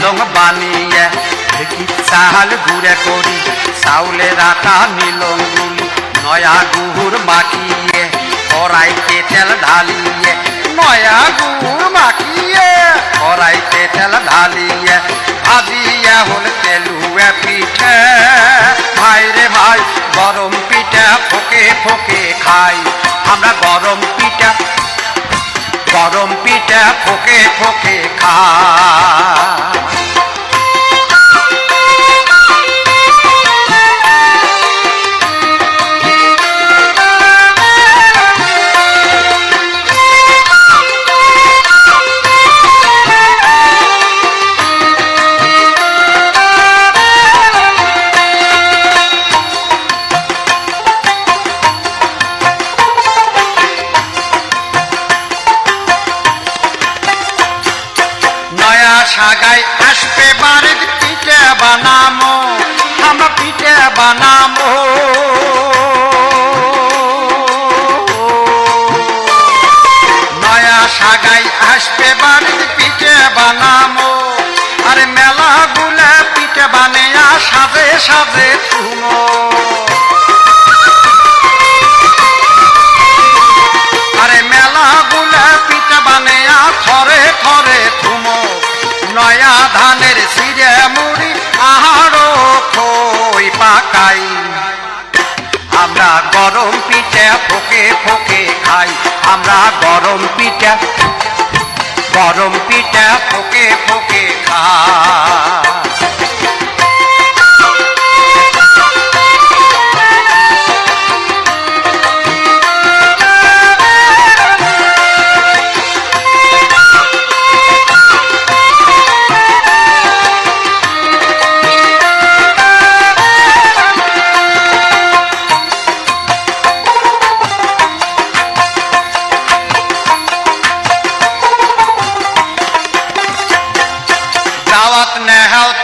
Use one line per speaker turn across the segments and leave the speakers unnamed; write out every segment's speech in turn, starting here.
নিলং বানিয়ে ঢেকি চাল গুড়ে করি চাউলের আটা নিলং গুলি নয়া গুড় মাখিয়ে কড়াইতে তেল ঢালিয়ে নয়া গুড় মাখিয়ে কড়াইতে তেল ঢালিয়ে ভাজিয়া হল তেলুয়ে পিঠে ভাই রে ভাই গরম পিঠা ফোকে ফোকে খাই আমরা গরম পিঠা ফোকে ফোকে খাই সাগাই আসবে বাড়ির পিঠে বানামো আমরা পিঠে বানামো নয়া সাগাই আসবে বাড়ির পিঠে বানামো আরে মেলা গুলা পিঠে বানিয়া সাজে সাজে তুমো আরে মেলা গুলা পিঠে বানিয়া থরে থরে তুমো নয়া ধানের সিরে মুড়ি আহারো খই পাকাই আমরা গরম পিঠা ফোকে ফোকে খাই আমরা গরম পিঠা ফোকে ফোকে খাই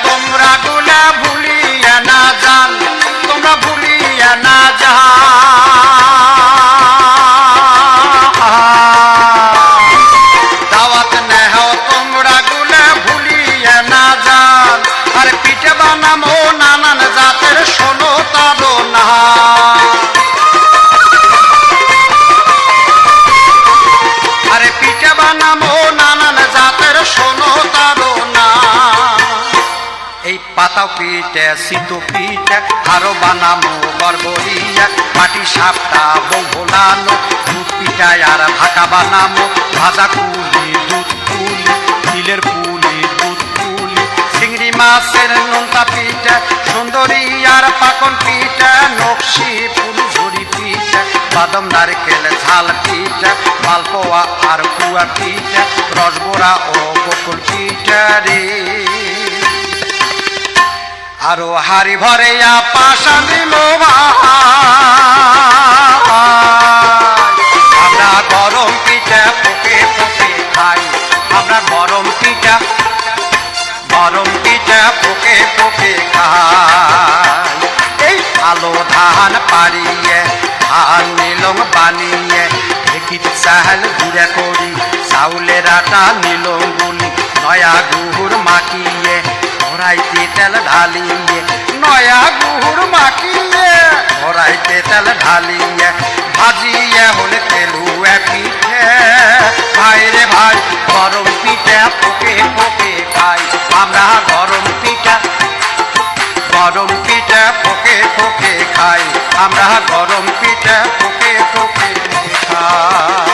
তোমরা গুলা ভুলিয়া না যান তোমরা ভুলিয়া না দাওয়াত নেহাও তোমরা গুলা ভুলিয়া না যান আরে পিঠে বানামো নানান জাতের শোনো তারো না আরে পিঠে বানামো নানান জাতের শোনো তারো না এই পাতাও পিঠে সিতো পিঠে আরো বানামো গড়গড়িয়া মাটি সাপটা বউ ভোলানো দুধ পিঠায় আর ভাকা বানামো ভাজা কুলি দুধ পুলি তিলের পুলি দুধ পুলি চিংড়ি মাছের নোনতা পিঠে সুন্দরী আর পাকন পিঠে নকশি ফুলঝুরি পিঠে বাদাম নারকেল ঝাল পিঠে মালপোয়া আর কুয়া পিঠে রসবড়া ও বকুল পিঠে রে আরো হারি ভরে পাশা দিল আমরা গরম পিঠা ফোকে ফোকে খাই আমরা গরম পিঠা ফোকে ফোকে খাই এই আলো ধান পারিয়ে ধান নিলং বানিয়ে ঢেকির চাল গুড়ে করি চাউলের আটা নিলং গুলি নয়া গুড় মাখিয়ে কড়াইতে তেল ঢালিয়ে নয়া গুড় মাখিয়ে কড়াইতে তেল ঢালিয়ে ভাজিয়ে হলে তেলুয়ে পিঠে ভাই রে ভাই গরম পিঠা ফোকে ফোকে খাই আমরা গরম পিঠা ফোকে ফোকে খাই আমরা গরম পিঠা ফোকে ফোকে খাই।